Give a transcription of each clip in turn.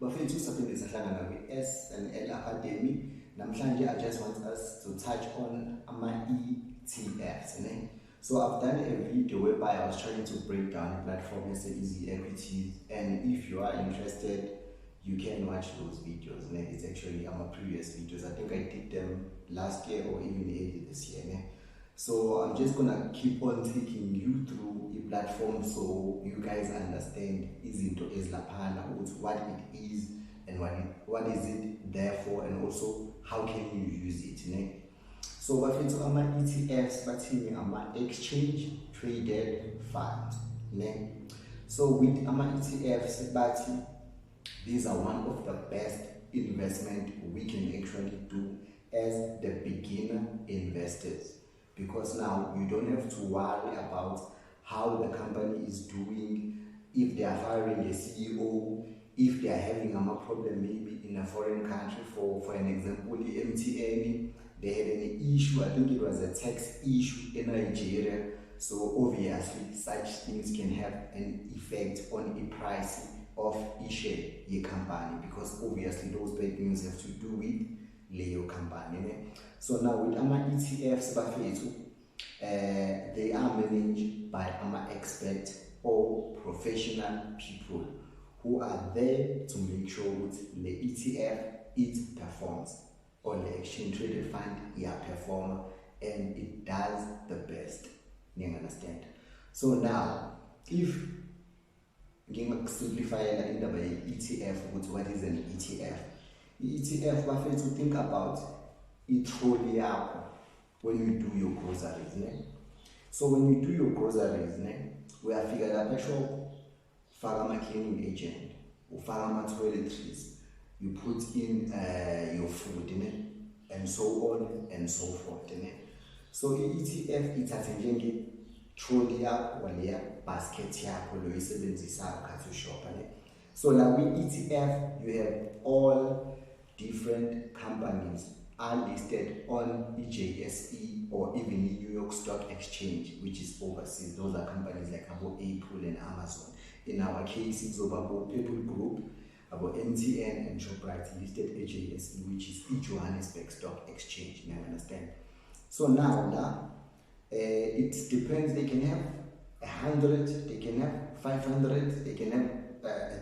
bafethu saphendisa hlangana kwi-S&L Academy. Namhlanje I just want us to touch on ama-ETFs. So I've done a video whereby I was trying to break down a platform as Easy Equities, and if you are interested, you can watch those videos. It's actually my previous videos. I think I did them last year or even early this year. So I'm just gonna keep on taking you through a platform so you guys understand izinto ezilaphana, what it is and what is it there for, and also how can you use it. So bafethu ama-ETFs bathini ama-exchange traded funds. So with ama-ETFs bathi these are one of the best investment we can actually do as the beginner investors, because now you don't have to worry about how the company is doing, if they are firing a CEO, if they are having a problem maybe in a foreign country. For an example, the MTN, they had an issue, I think it was a tax issue in Nigeria. So obviously such things can have an effect on the price of each share your company, because obviously those bad things have to do with your company. So now with ama-ETFs bafethu, they are managed by experts or professional people who are there to make sure that the ETF it performs, or the exchange traded fund perform, and it does the best. You understand? So now, if simplify in the ETF, what is an ETF? ETF bafethu, think about it trolley yakho when you do your groceries. So when you do your groceries, we are figured out a shop, faka cleaning agent, ufaka toiletries, you put in your food, and so on and so forth. So ETF ithathe njenge trolley yakho leya basket yakho loyisebenzisayo khathi ushopha. So now with ETF you have all different companies are listed on the JSE or even the New York Stock Exchange, which is overseas. Those are companies like about Apple and Amazon. In our case, it's about People Group, about MTN and Shoprite listed at JSE, which is the Johannesburg Stock Exchange. You understand? So now it depends. They can have 100, they can have 500, they can have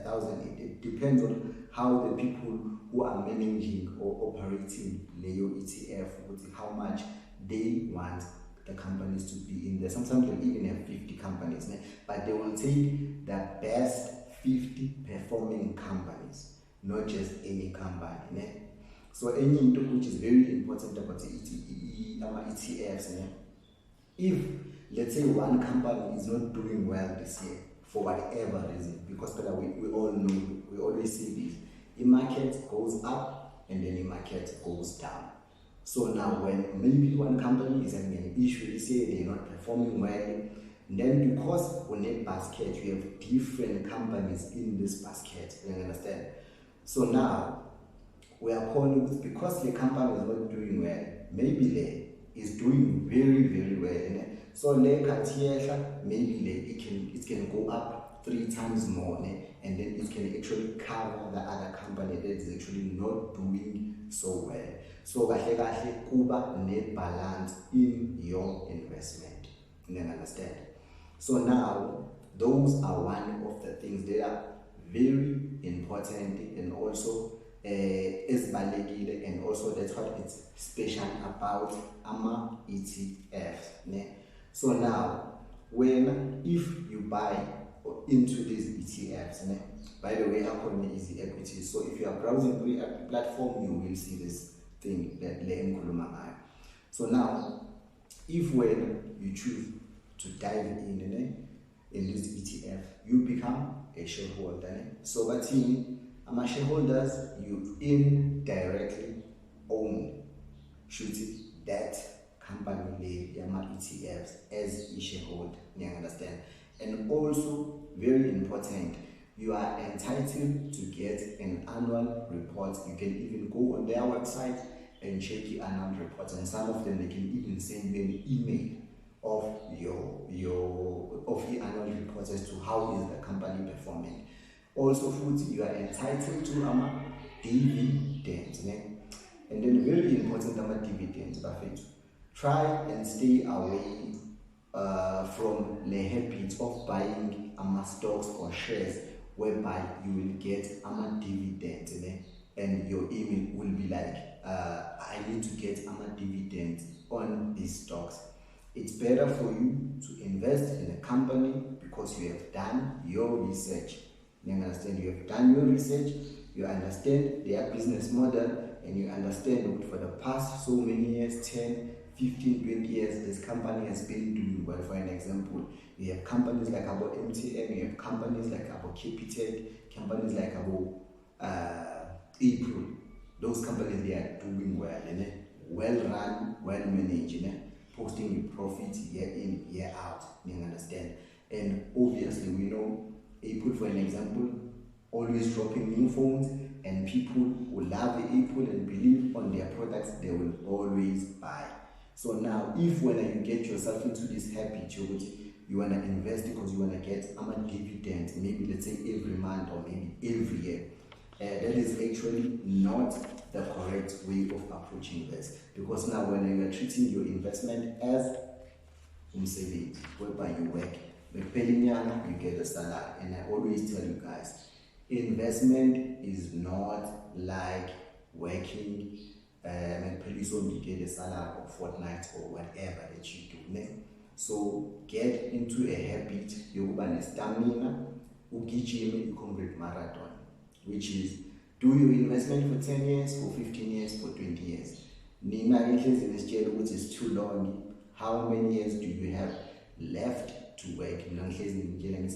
1,000. It depends on how the people who are managing or operating Leo ETF, how much they want the companies to be in there. Sometimes they'll even have 50 companies, but they will take the best 50 performing companies, not just any company. So anything which is very important about ETFs, if let's say one company is not doing well this year for whatever reason, because we all know, we always see this, the market goes up and then the market goes down. So now when maybe one company is having an issue this year, they're not performing well, then because on a basket you have different companies in this basket, you understand? So now we are calling, because the company is not doing well, maybe they is doing very, very well. So maybe it can go up 3 times more, and then it can actually cover the other company that is actually not doing so well. So kuba net balance in your investment. You understand? So now those are one of the things that are very important, and also is valid, and also that's what it's special about AMA ETFs. So now if you buy into these ETFs, by the way, I call me Easy Equities. So if you are browsing through a platform, you will see this thing that Le'em. So now, if when you choose to dive in this ETF, you become a shareholder. So but I'm a shareholders, you indirectly own that company, Yama ETFs, as a shareholder. You understand? And also, very important, you are entitled to get an annual report. You can even go on their website and check the annual reports, and some of them they can even send you an email of your annual reports as to how is the company performing. Also food, you are entitled to dividends, and then very important dividends, Buffett. Try and stay away from the habit of buying stocks or shares whereby you will get dividends, and your aim will be like, I need to get dividends on these stocks. It's better for you to invest in a company because you have done your research. You understand? You have done your research, you understand their business model, and you understand that for the past so many years, 10, 15, 20 years, this company has been doing well. For an example, you have companies like about MTN, you have companies like about Capitec, companies like about April. Those companies, they are doing well, well run, well managed, posting profit year in, year out, you understand? And obviously, we know April, for an example, always dropping new phones, and people will love the Apple and believe on their products, they will always buy. So now, if when you get yourself into this habit, you want to invest because you want to get dividends, maybe let's say every month or maybe every year, that is actually not the correct way of approaching this. Because now when you are treating your investment as umsebenzi, whereby you work, you get a salary. And I always tell you guys, investment is not like working and police only get a salary or fortnight or whatever that you do. So get into a habit, you have stamina, you complete marathon, which is do your investment for 10 years, for 15 years, for 20 years. Nina which is too long. How many years do you have left to work? I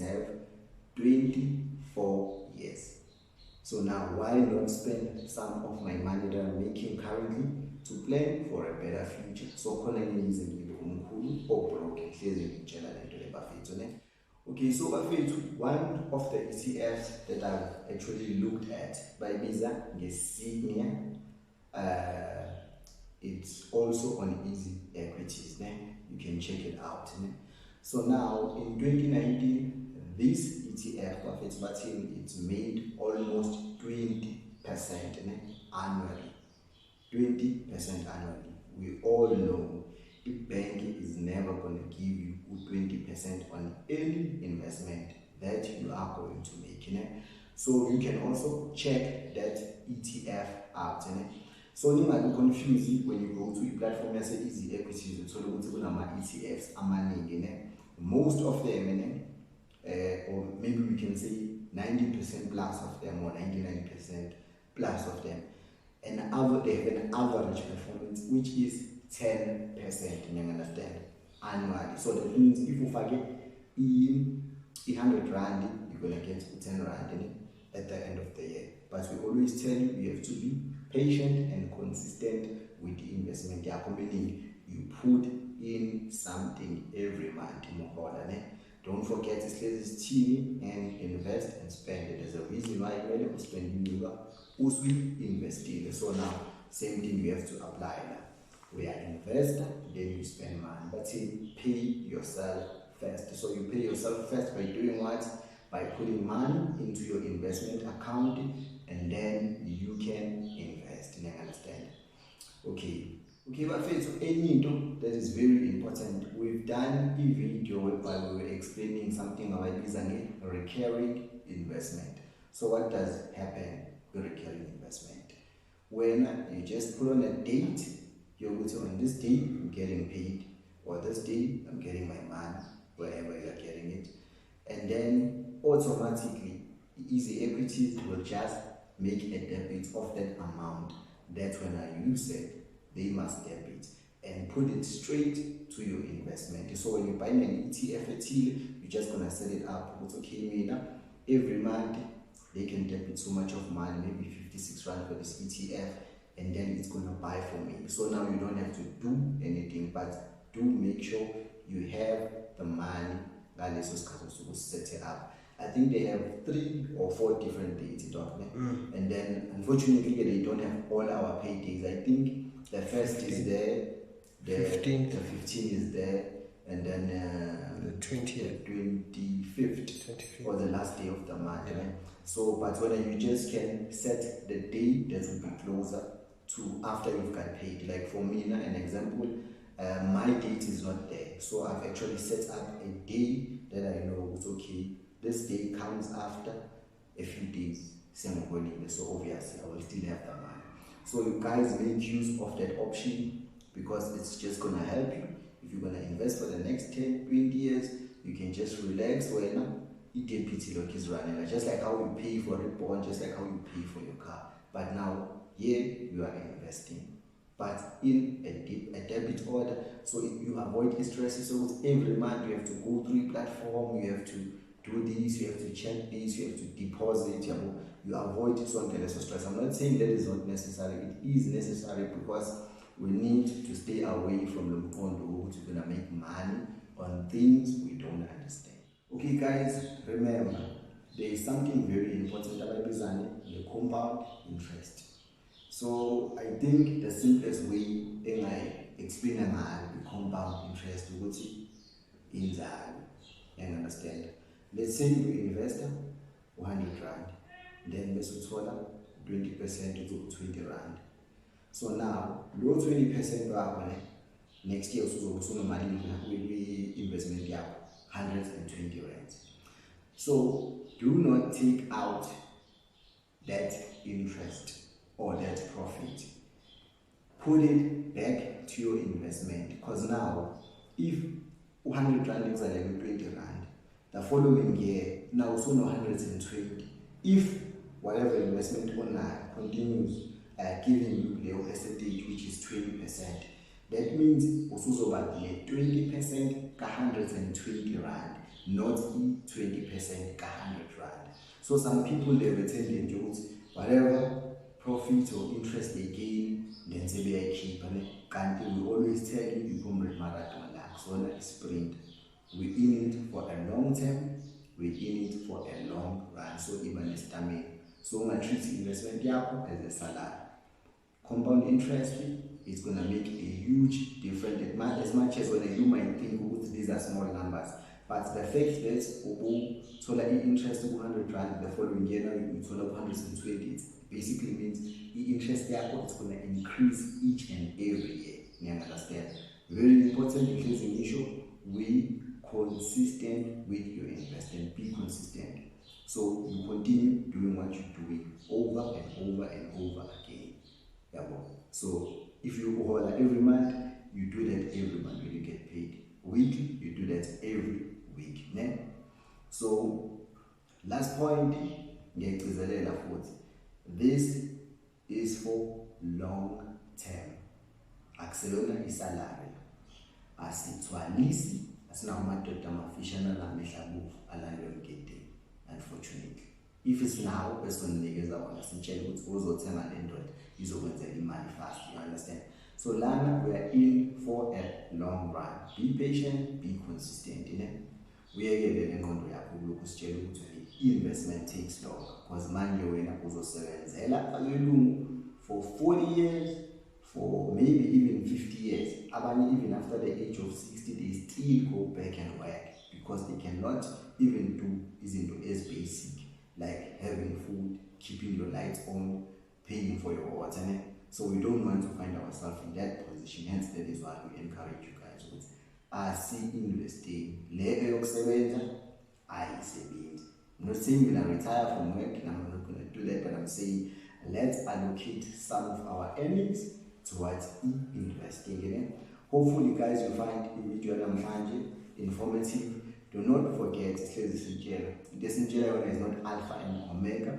have 24 years. So now, why not spend some of my money that I'm making currently to plan for a better future? So, okay, so one of the ETFs that I've actually looked at by Visa is senior. It's also on Easy Equities. You can check it out. So now in 2019, this ETF Buffett Martin, it's made almost 20% annually. 20% annually. We all know a bank is never going to give you 20% on any investment that you are going to make. So you can also check that ETF out. So you might be confused when you go to a platform that says Easy Equities, you tell ETFs are most of them, or maybe we can say 90% plus of them or 99% plus of them, and they have an average performance which is 10%, you understand, annually. So that means if you forget 100 rand, you're going to get 10 rand at the end of the year. But we always tell you have to be patient and consistent with the investment. Meaning you put in something every month. Don't forget to slay this team and invest and spend it. There's a reason why you spend also investing. So now, same thing you have to apply now. We are investor, then you spend money. But pay yourself first. So you pay yourself first by doing what? By putting money into your investment account, and then you can invest. You understand? Okay, but so any that is very important. We've done a video whereby we were explaining something about this and recurring investment. So what does happen with recurring investment? When you just put on a date, you're going to on this day I'm getting paid, or this day I'm getting my money, wherever you are getting it, and then automatically Easy Equities will just make a debit of that amount. That's when I use it. They must debit and put it straight to your investment. So when you buy an ETF, you're just gonna set it up. It's okay, every month they can debit so much of money, maybe 56 rand for this ETF, and then it's gonna buy for me. So now you don't have to do anything, but do make sure you have the money that is supposed to set it up. I think they have 3 or 4 different dates, and then unfortunately they don't have all our pay days. I think the first is there, the 15th is there, and then the 20th, 25th, or the last day of the month. So, but when you just can set the day that will be closer to after you've got paid. Like for me, an example, my date is not there, so I've actually set up a day that I know it's okay. This day comes after a few days, so obviously I will still have the money. So you guys make use of that option because it's just gonna help you. If you're gonna invest for the next 10, 20 years, you can just relax when EDPT lock is running. Just like how you pay for a bond, just like how you pay for your car. But now here you are investing, but in a debit order, so you avoid stress. So every month you have to go through a platform, you have to do this, you have to check this, you have to deposit. You avoid stress. I'm not saying that is not necessary. It is necessary because we need to stay away from the condo, which we're gonna make money on things we don't understand. Okay, guys, remember there is something very important about the compound interest. So I think the simplest way I explain the compound interest is you understand. Let's say you invest 100 rand, then let's 20% to 20 rand. So now, low 20% next year also money we investment 120 rand. So do not take out that interest or that profit. Put it back to your investment, because now if 100 rand is like 20 rand, the following year now also 120. If whatever investment continues giving you the percentage which is 20%, that means also about 20% 120 rand, not 20% 100 rand. So some people they retain the jokes, whatever profit or interest they gain, then say they keep, and we always tell you comrade marathon like so like sprint. We in it for a long term, we in it for a long run. So even a stamina. So I treat investment as a salary. Compound interest is gonna make a huge difference. As much as when I do my thing, these are small numbers. But the fact that so like interest 100 rand the following year now it's 120, it basically means the interest there is going to increase each and every year. You understand? Very important issue. We consistent with your investment. Be consistent. So you continue doing what you're doing over and over and over again. So if you hold every month, you do that every month when you get paid. Weekly, you do that every week. So last point, this is for long term. Axelona is salary. Asitwalisi, asinamadoda amafishane alamehlabuvu alalongede. Unfortunately, if it's now, besonnikeza wona sitshela ukuthi uzothenga le ndoda izokwenzela imali fast. You understand? So lana we are in for a long run. Be patient, be consistent. Uyekele nengqondo yakho lokhu sitshela ukuthi investment takes long, because manje wena uzosebenzela alelungu for 40 years, for maybe even 50 years. Abanye even after the age of 60 they still go back and work because they cannot even do izinto as basic like having food, keeping your lights on, paying for your water. So we don't want to find ourselves in that position. Hence that is why we encourage you guys with investing. Le yokusebenza ayisebenzi. I'm not saying we're gonna retire from work, and I'm not gonna do that, but I'm saying let's allocate some of our earnings towards investing. Hopefully guys you find the video informative. Do not forget this is not alpha and omega.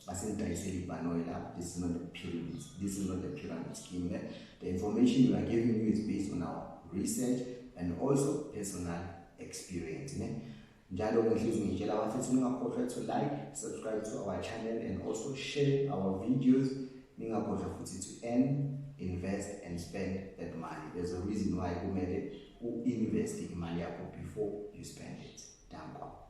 This is not a pyramid. This is not a pyramid scheme. The information we are giving you is based on our research and also personal experience. Njalo ngihliziyo ngitshela to like, subscribe to our channel, and also share our videos. Ningakhohlwa futhi to earn, invest and spend that money. There's a reason why you invest in money before you spend it. Danko.